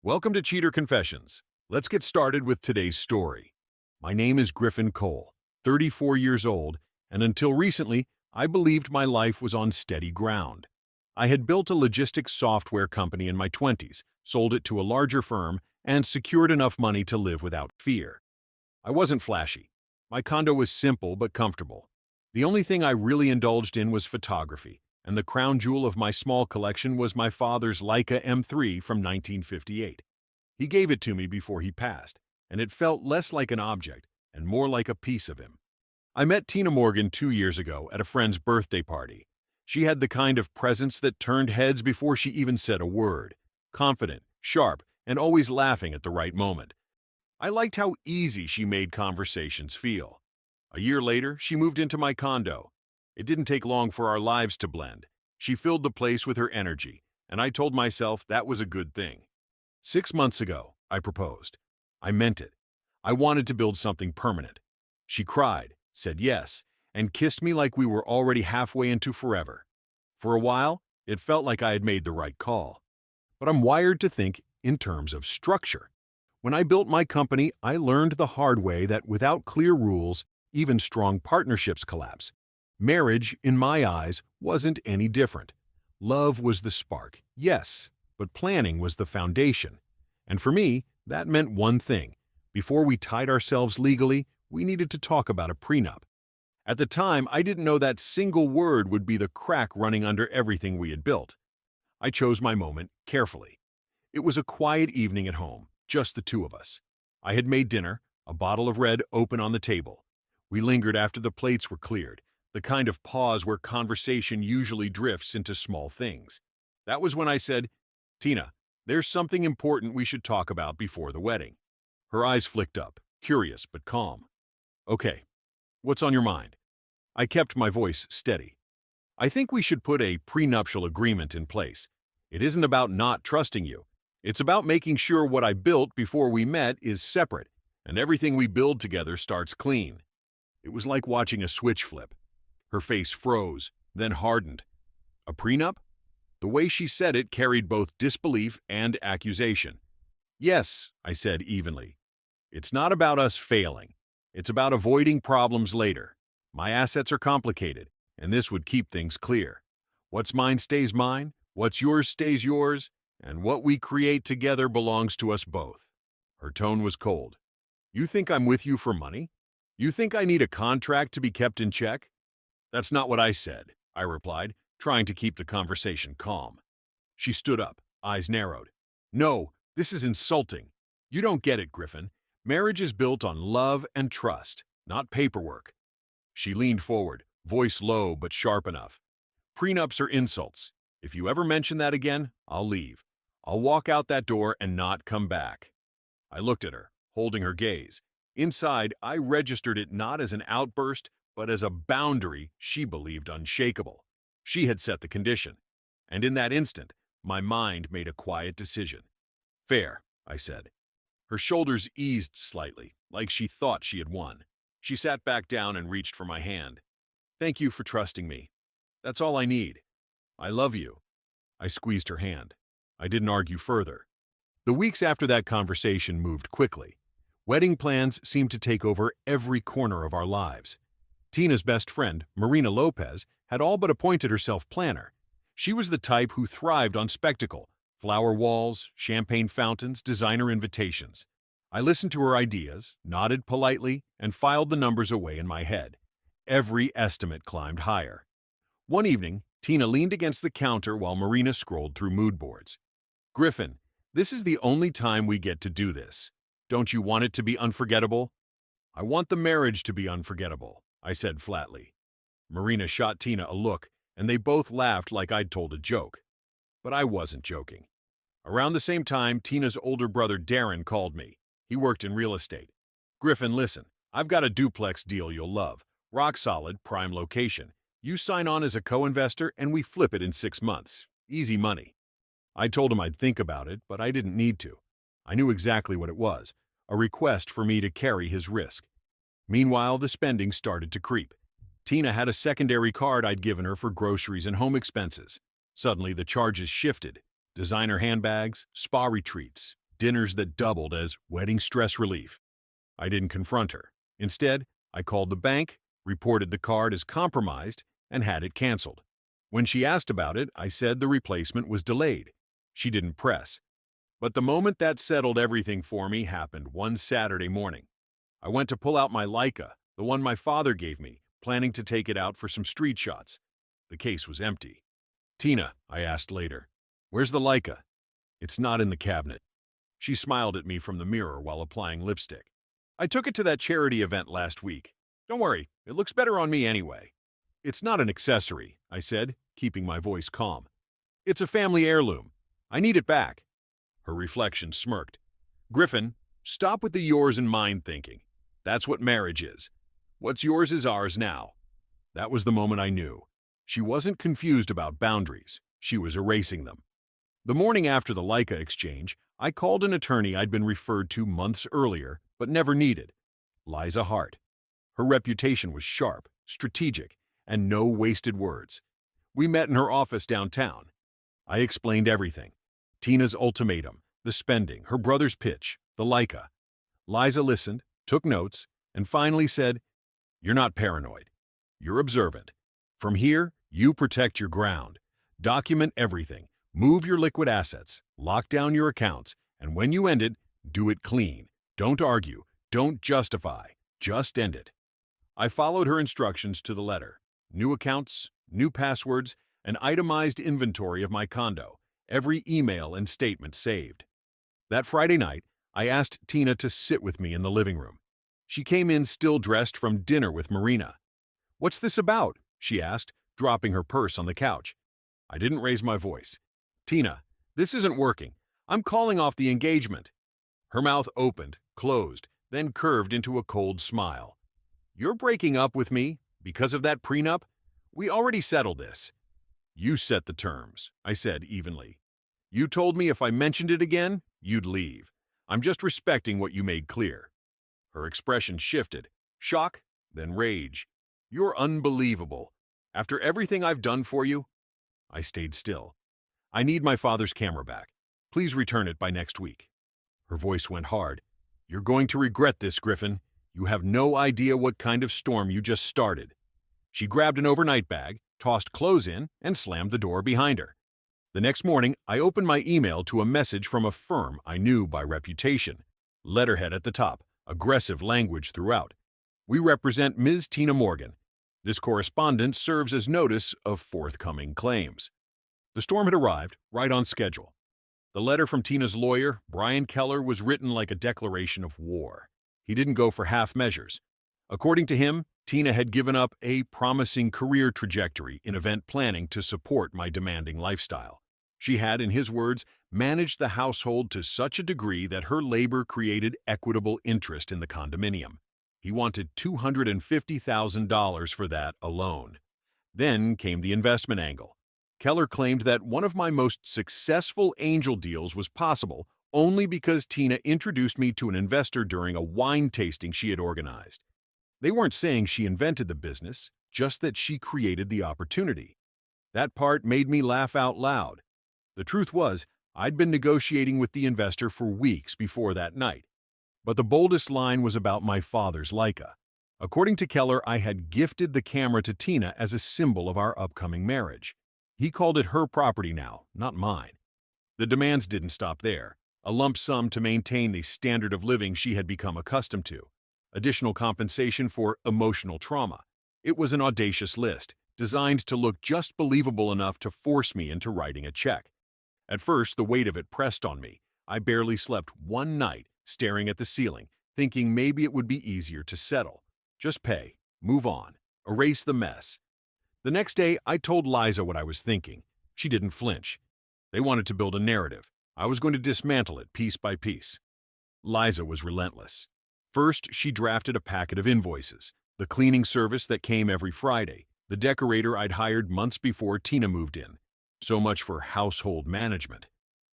Welcome to Cheater Confessions. Let's get started with today's story. My name is Griffin Cole, 34 years old, and until recently, I believed my life was on steady ground. I had built a logistics software company in my 20s, sold it to a larger firm, and secured enough money to live without fear. I wasn't flashy. My condo was simple but comfortable. The only thing I really indulged in was photography, and the crown jewel of my small collection was my father's Leica M3 from 1958. He gave it to me before he passed, and it felt less like an object and more like a piece of him. I met Tina Morgan 2 years ago at a friend's birthday party. She had the kind of presence that turned heads before she even said a word. Confident, sharp, and always laughing at the right moment. I liked how easy she made conversations feel. A year later, she moved into my condo. It didn't take long for our lives to blend. She filled the place with her energy, and I told myself that was a good thing. 6 months ago, I proposed. I meant it. I wanted to build something permanent. She cried, said yes, and kissed me like we were already halfway into forever. For a while, it felt like I had made the right call. But I'm wired to think in terms of structure. When I built my company, I learned the hard way that without clear rules, even strong partnerships collapse. Marriage, in my eyes, wasn't any different. Love was the spark, yes, but planning was the foundation. And for me, that meant one thing. Before we tied ourselves legally, we needed to talk about a prenup. At the time, I didn't know that single word would be the crack running under everything we had built. I chose my moment carefully. It was a quiet evening at home, just the two of us. I had made dinner, a bottle of red open on the table. We lingered after the plates were cleared, the kind of pause where conversation usually drifts into small things. That was when I said, "Tina, there's something important we should talk about before the wedding." Her eyes flicked up, curious but calm. "Okay, what's on your mind?" I kept my voice steady. "I think we should put a prenuptial agreement in place. It isn't about not trusting you. It's about making sure what I built before we met is separate, and everything we build together starts clean." It was like watching a switch flip. Her face froze, then hardened. A prenup? The way she said it carried both disbelief and accusation. "Yes," I said evenly. "It's not about us failing. It's about avoiding problems later. My assets are complicated, and this would keep things clear. What's mine stays mine, what's yours stays yours, and what we create together belongs to us both." Her tone was cold. "You think I'm with you for money? You think I need a contract to be kept in check?" "That's not what I said," I replied, trying to keep the conversation calm. She stood up, eyes narrowed. "No, this is insulting. You don't get it, Griffin. Marriage is built on love and trust, not paperwork." She leaned forward, voice low but sharp enough. "Prenups are insults. If you ever mention that again, I'll leave. I'll walk out that door and not come back." I looked at her, holding her gaze. Inside, I registered it not as an outburst, but as a boundary she believed unshakable. She had set the condition. And in that instant, my mind made a quiet decision. "Fair," I said. Her shoulders eased slightly, like she thought she had won. She sat back down and reached for my hand. "Thank you for trusting me. That's all I need. I love you." I squeezed her hand. I didn't argue further. The weeks after that conversation moved quickly. Wedding plans seemed to take over every corner of our lives. Tina's best friend, Marina Lopez, had all but appointed herself planner. She was the type who thrived on spectacle, flower walls, champagne fountains, designer invitations. I listened to her ideas, nodded politely, and filed the numbers away in my head. Every estimate climbed higher. One evening, Tina leaned against the counter while Marina scrolled through mood boards. "Griffin, this is the only time we get to do this. Don't you want it to be unforgettable?" "I want the marriage to be unforgettable," I said flatly. Marina shot Tina a look, and they both laughed like I'd told a joke. But I wasn't joking. Around the same time, Tina's older brother Darren called me. He worked in real estate. "Griffin, listen, I've got a duplex deal you'll love. Rock solid, prime location. You sign on as a co-investor and we flip it in 6 months. Easy money." I told him I'd think about it, but I didn't need to. I knew exactly what it was, a request for me to carry his risk. Meanwhile, the spending started to creep. Tina had a secondary card I'd given her for groceries and home expenses. Suddenly, the charges shifted. Designer handbags, spa retreats, dinners that doubled as wedding stress relief. I didn't confront her. Instead, I called the bank, reported the card as compromised, and had it canceled. When she asked about it, I said the replacement was delayed. She didn't press. But the moment that settled everything for me happened one Saturday morning. I went to pull out my Leica, the one my father gave me, planning to take it out for some street shots. The case was empty. "Tina," I asked later, "where's the Leica?" "It's not in the cabinet." She smiled at me from the mirror while applying lipstick. "I took it to that charity event last week. Don't worry, it looks better on me anyway." "It's not an accessory," I said, keeping my voice calm. "It's a family heirloom. I need it back." Her reflection smirked. "Griffin, stop with the yours and mine thinking. That's what marriage is. What's yours is ours now." That was the moment I knew. She wasn't confused about boundaries. She was erasing them. The morning after the Leica exchange, I called an attorney I'd been referred to months earlier, but never needed. Liza Hart. Her reputation was sharp, strategic, and no wasted words. We met in her office downtown. I explained everything. Tina's ultimatum, the spending, her brother's pitch, the Leica. Liza listened, took notes, and finally said, "You're not paranoid. You're observant. From here, you protect your ground. Document everything. Move your liquid assets. Lock down your accounts. And when you end it, do it clean. Don't argue. Don't justify. Just end it." I followed her instructions to the letter. New accounts, new passwords, an itemized inventory of my condo, every email and statement saved. That Friday night, I asked Tina to sit with me in the living room. She came in still dressed from dinner with Marina. "What's this about?" she asked, dropping her purse on the couch. I didn't raise my voice. "Tina, this isn't working. I'm calling off the engagement." Her mouth opened, closed, then curved into a cold smile. "You're breaking up with me because of that prenup? We already settled this." "You set the terms," I said evenly. "You told me if I mentioned it again, you'd leave. I'm just respecting what you made clear." Her expression shifted. Shock, then rage. "You're unbelievable. After everything I've done for you?" I stayed still. "I need my father's camera back. Please return it by next week." Her voice went hard. "You're going to regret this, Griffin. You have no idea what kind of storm you just started." She grabbed an overnight bag, tossed clothes in, and slammed the door behind her. The next morning, I opened my email to a message from a firm I knew by reputation. Letterhead at the top, aggressive language throughout. "We represent Ms. Tina Morgan. This correspondence serves as notice of forthcoming claims." The storm had arrived, right on schedule. The letter from Tina's lawyer, Brian Keller, was written like a declaration of war. He didn't go for half measures. According to him, Tina had given up a promising career trajectory in event planning to support my demanding lifestyle. She had, in his words, managed the household to such a degree that her labor created equitable interest in the condominium. He wanted $250,000 for that alone. Then came the investment angle. Keller claimed that one of my most successful angel deals was possible only because Tina introduced me to an investor during a wine tasting she had organized. They weren't saying she invented the business, just that she created the opportunity. That part made me laugh out loud. The truth was, I'd been negotiating with the investor for weeks before that night. But the boldest line was about my father's Leica. According to Keller, I had gifted the camera to Tina as a symbol of our upcoming marriage. He called it her property now, not mine. The demands didn't stop there. A lump sum to maintain the standard of living she had become accustomed to. Additional compensation for emotional trauma. It was an audacious list, designed to look just believable enough to force me into writing a check. At first, the weight of it pressed on me. I barely slept one night, staring at the ceiling, thinking maybe it would be easier to settle. Just pay, move on, erase the mess. The next day, I told Liza what I was thinking. She didn't flinch. They wanted to build a narrative. I was going to dismantle it piece by piece. Liza was relentless. First, she drafted a packet of invoices, the cleaning service that came every Friday, the decorator I'd hired months before Tina moved in. So much for household management.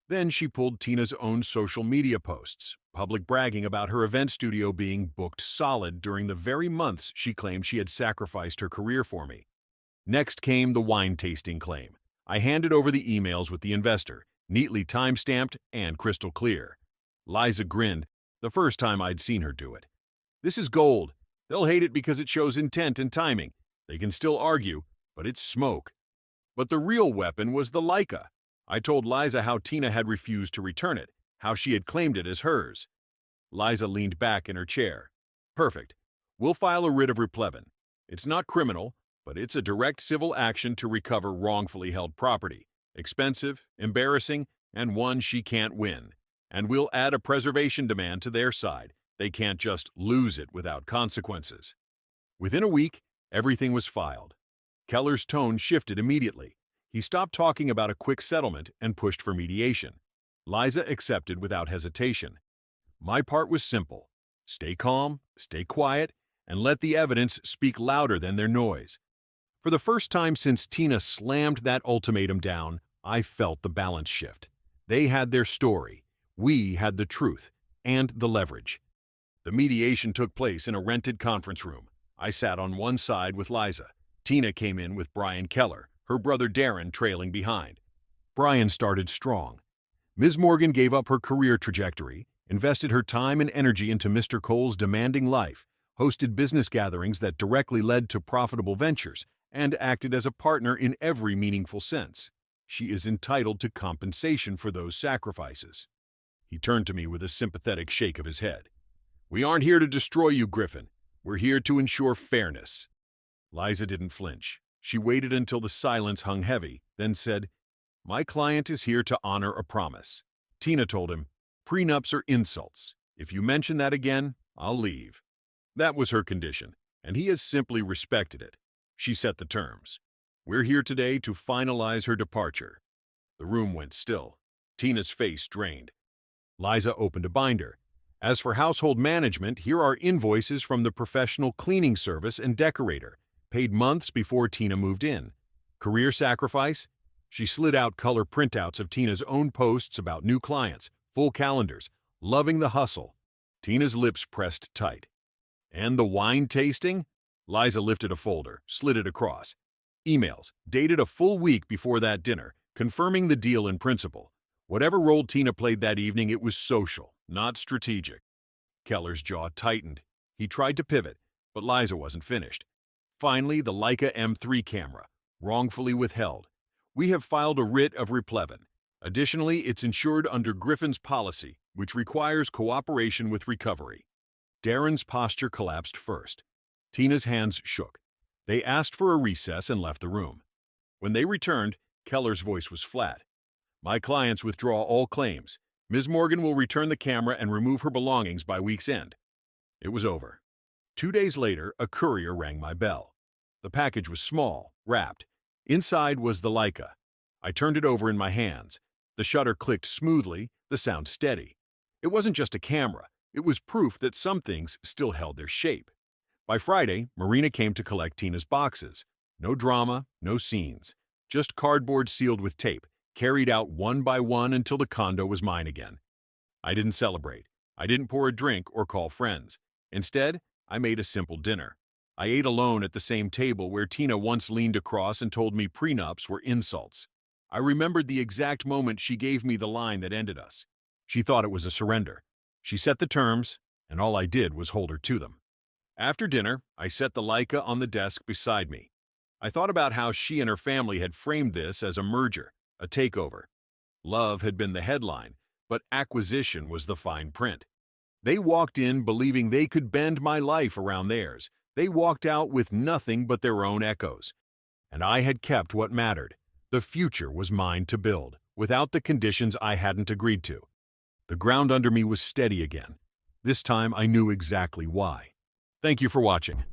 Then she pulled Tina's own social media posts, public bragging about her event studio being booked solid during the very months she claimed she had sacrificed her career for me. Next came the wine tasting claim. I handed over the emails with the investor, neatly time-stamped and crystal clear. Liza grinned, the first time I'd seen her do it. This is gold. They'll hate it because it shows intent and timing. They can still argue, but it's smoke. But the real weapon was the Leica. I told Liza how Tina had refused to return it, how she had claimed it as hers. Liza leaned back in her chair. Perfect. We'll file a writ of replevin. It's not criminal, but it's a direct civil action to recover wrongfully held property. Expensive, embarrassing, and one she can't win. And we'll add a preservation demand to their side. They can't just lose it without consequences. Within a week, everything was filed. Keller's tone shifted immediately. He stopped talking about a quick settlement and pushed for mediation. Liza accepted without hesitation. My part was simple. Stay calm, stay quiet, and let the evidence speak louder than their noise. For the first time since Tina slammed that ultimatum down, I felt the balance shift. They had their story. We had the truth and the leverage. The mediation took place in a rented conference room. I sat on one side with Liza. Tina came in with Brian Keller, her brother Darren trailing behind. Brian started strong. Ms. Morgan gave up her career trajectory, invested her time and energy into Mr. Cole's demanding life, hosted business gatherings that directly led to profitable ventures, and acted as a partner in every meaningful sense. She is entitled to compensation for those sacrifices. He turned to me with a sympathetic shake of his head. We aren't here to destroy you, Griffin. We're here to ensure fairness. Liza didn't flinch. She waited until the silence hung heavy, then said, My client is here to honor a promise. Tina told him, Prenups are insults. If you mention that again, I'll leave. That was her condition, and he has simply respected it. She set the terms. We're here today to finalize her departure. The room went still. Tina's face drained. Liza opened a binder. As for household management, here are invoices from the professional cleaning service and decorator, paid months before Tina moved in. Career sacrifice? She slid out color printouts of Tina's own posts about new clients, full calendars, loving the hustle. Tina's lips pressed tight. And the wine tasting? Liza lifted a folder, slid it across. Emails, dated a full week before that dinner, confirming the deal in principle. Whatever role Tina played that evening, it was social, not strategic. Keller's jaw tightened. He tried to pivot, but Liza wasn't finished. Finally, the Leica M3 camera, wrongfully withheld. We have filed a writ of replevin. Additionally, it's insured under Griffin's policy, which requires cooperation with recovery. Darren's posture collapsed first. Tina's hands shook. They asked for a recess and left the room. When they returned, Keller's voice was flat. My clients withdraw all claims. Ms. Morgan will return the camera and remove her belongings by week's end. It was over. 2 days later, a courier rang my bell. The package was small, wrapped. Inside was the Leica. I turned it over in my hands. The shutter clicked smoothly, the sound steady. It wasn't just a camera. It was proof that some things still held their shape. By Friday, Marina came to collect Tina's boxes. No drama, no scenes. Just cardboard sealed with tape, carried out one by one until the condo was mine again. I didn't celebrate. I didn't pour a drink or call friends. Instead, I made a simple dinner. I ate alone at the same table where Tina once leaned across and told me prenups were insults. I remembered the exact moment she gave me the line that ended us. She thought it was a surrender. She set the terms, and all I did was hold her to them. After dinner, I set the Leica on the desk beside me. I thought about how she and her family had framed this as a merger, a takeover. Love had been the headline, but acquisition was the fine print. They walked in believing they could bend my life around theirs. They walked out with nothing but their own echoes. And I had kept what mattered. The future was mine to build, without the conditions I hadn't agreed to. The ground under me was steady again. This time I knew exactly why. Thank you for watching.